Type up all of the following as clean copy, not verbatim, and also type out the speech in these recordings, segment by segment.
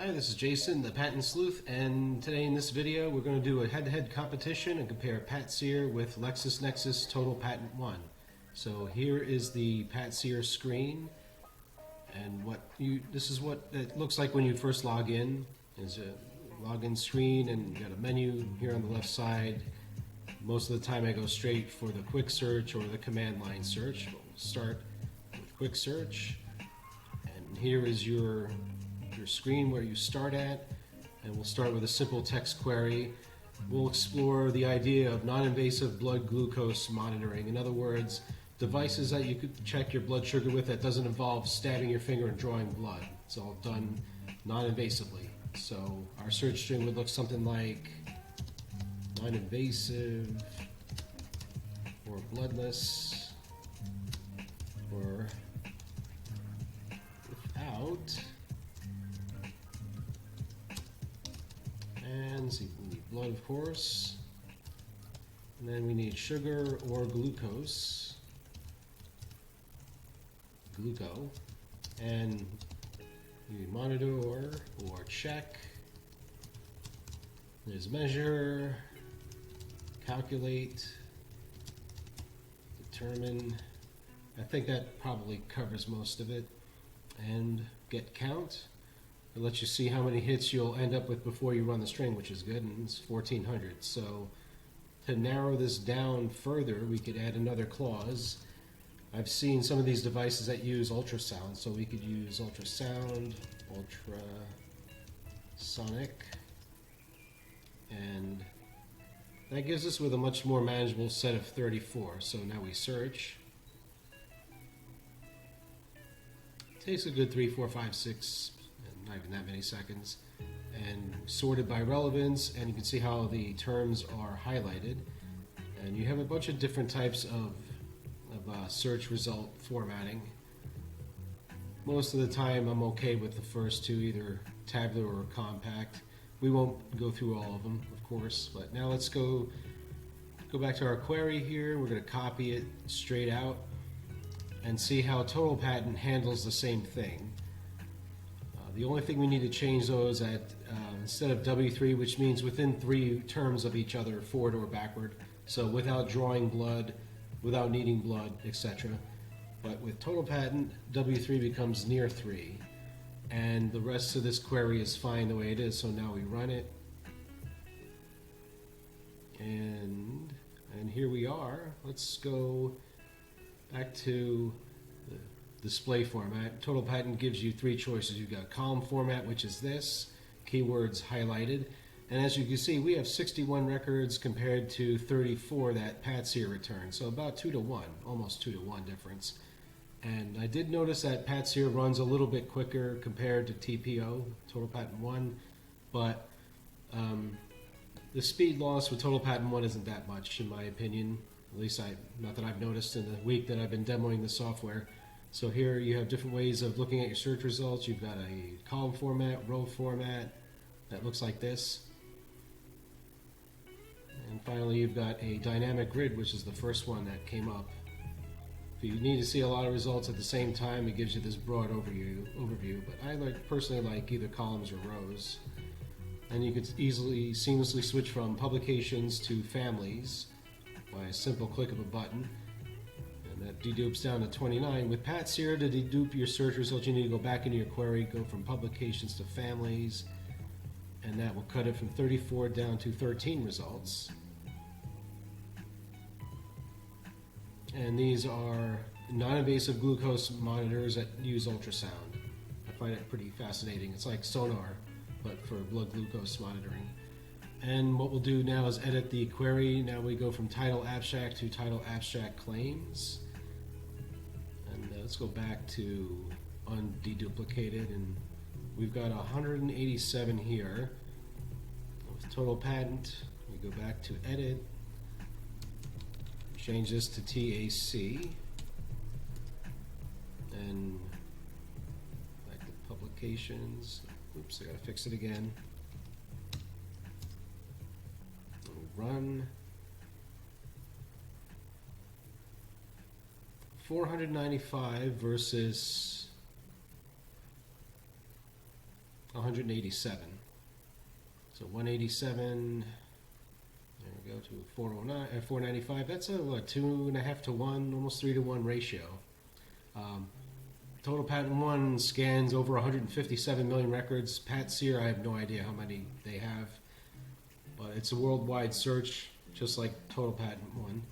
Hi, this is Jason, the Patent Sleuth, and today in this video we're going to do a head-to-head competition and compare PatSeer with LexisNexis TotalPatent 1. So here is the PatSeer screen, and this is what it looks like when you first log in. There's a login screen, and you got a menu here on the left side. Most of the time I go straight for the quick search or the command line search. We'll start with quick search, and here is your screen where you start at, and we'll start with a simple text query. We'll explore the idea of non-invasive blood glucose monitoring. In other words, devices that you could check your blood sugar with that doesn't involve stabbing your finger and drawing blood. It's all done non-invasively. So our search string would look something like non-invasive or bloodless or without. And see, we need blood, of course, and then we need sugar or glucose, and we need monitor or check. There's measure, calculate, determine. I think that probably covers most of it, and get count. It lets you see how many hits you'll end up with before you run the string, which is good, and it's 1400. So to narrow this down further, we could add another clause. I've seen some of these devices that use ultrasound, so we could use ultrasound, ultrasonic, and that gives us with a much more manageable set of 34. So now we search. It takes a good 3, 4, 5, 6, not even that many seconds, and sorted by relevance, and you can see how the terms are highlighted, and you have a bunch of different types of search result formatting. Most of the time I'm okay with the first two, either tabular or compact. We won't go through all of them, of course, but now let's go back to our query here. We're going to copy it straight out and see how TotalPatent handles the same thing. The only thing we need to change though is that instead of W3, which means within 3 terms of each other, forward or backward, so without drawing blood, without needing blood, etc. But with TotalPatent, W3 becomes near 3, and the rest of this query is fine the way it is. So now we run it, and here we are. Let's go back to display format. TotalPatent gives you 3 choices. You've got column format, which is this, keywords highlighted, and as you can see, we have 61 records compared to 34 that PatSeer returned, so about 2 to 1, almost 2 to 1 difference. And I did notice that PatSeer runs a little bit quicker compared to TPO, TotalPatent 1, but the speed loss with TotalPatent 1 isn't that much, in my opinion. At least not that I've noticed in the week that I've been demoing the software. So here you have different ways of looking at your search results. You've got a column format, row format that looks like this. And finally you've got a dynamic grid, which is the first one that came up. If you need to see a lot of results at the same time, it gives you this broad overview, but I personally like either columns or rows. And you could easily, seamlessly switch from publications to families by a simple click of a button. That dedupes down to 29. With PatSeer, to dedupe your search results, you need to go back into your query, go from publications to families, and that will cut it from 34 down to 13 results. And these are non-invasive glucose monitors that use ultrasound. I find it pretty fascinating. It's like sonar, but for blood glucose monitoring. And what we'll do now is edit the query. Now we go from title abstract to title abstract claims. And let's go back to undeduplicated, and we've got 187 here. With TotalPatent, we go back to edit, change this to TAC, and back to publications. Oops, I gotta fix it again. Run. 495 versus 187. So 187, there we go, to 409, 495. That's a what, 2.5 to 1, almost 3 to 1 ratio. TotalPatent 1 scans over 157 million records. PatSeer, I have no idea how many they have, but it's a worldwide search, just like TotalPatent 1.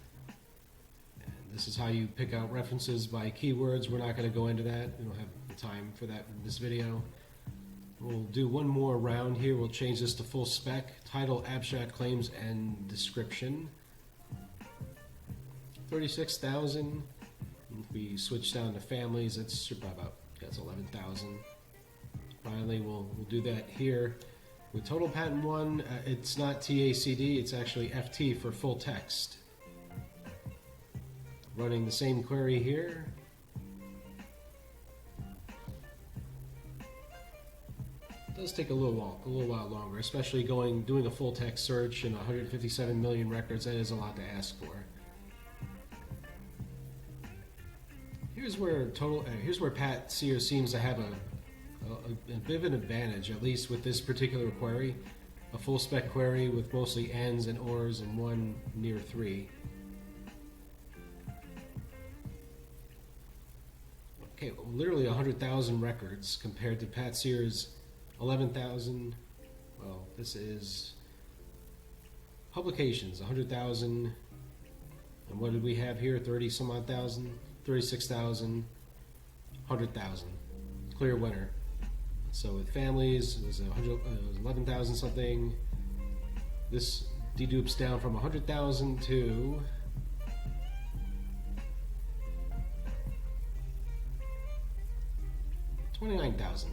And this is how you pick out references by keywords. We're not going to go into that. We don't have the time for that in this video. We'll do one more round here. We'll change this to full spec. Title, abstract, claims, and description. 36,000. If we switch down to families, it's about 11,000. Finally, we'll do that here. With TotalPatent 1, it's not TACD, it's actually FT for full text. Running the same query here. It does take a little while longer, especially doing a full text search and 157 million records. That is a lot to ask for. Here's where PatSeer seems to have a bit of an advantage, at least with this particular query, a full spec query with mostly ands and ors and one near 3. Okay, literally 100,000 records compared to PatSeer's 11,000. Well, this is publications, 100,000. And what did we have here? 30 some odd thousand, 36,000, 100,000. Clear winner. So with families, it was 11,000 something. This dedupes down from 100,000 to 29,000.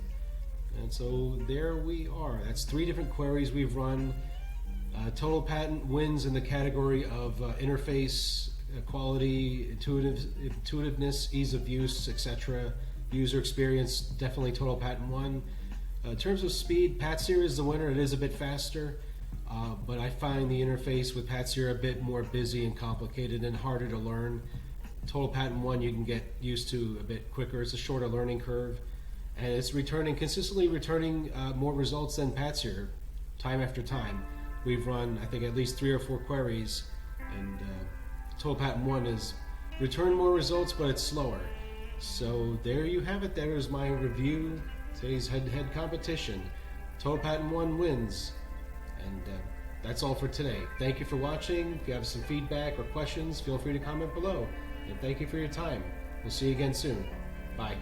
And so there we are. That's 3 different queries we've run. TotalPatent wins in the category of interface quality, intuitiveness, ease of use, etc. User experience, definitely TotalPatent 1. In terms of speed, PatSeer is the winner. It is a bit faster, but I find the interface with PatSeer a bit more busy and complicated and harder to learn. TotalPatent 1 you can get used to a bit quicker. It's a shorter learning curve, and it's consistently returning more results than PatSeer time after time. We've run, I think, at least 3 or 4 queries, and TotalPatent 1 has returned more results, but it's slower. So there you have it. There's my review. Today's head-to-head competition. TotalPatent 1 wins. And that's all for today. Thank you for watching. If you have some feedback or questions, feel free to comment below. And thank you for your time. We'll see you again soon. Bye.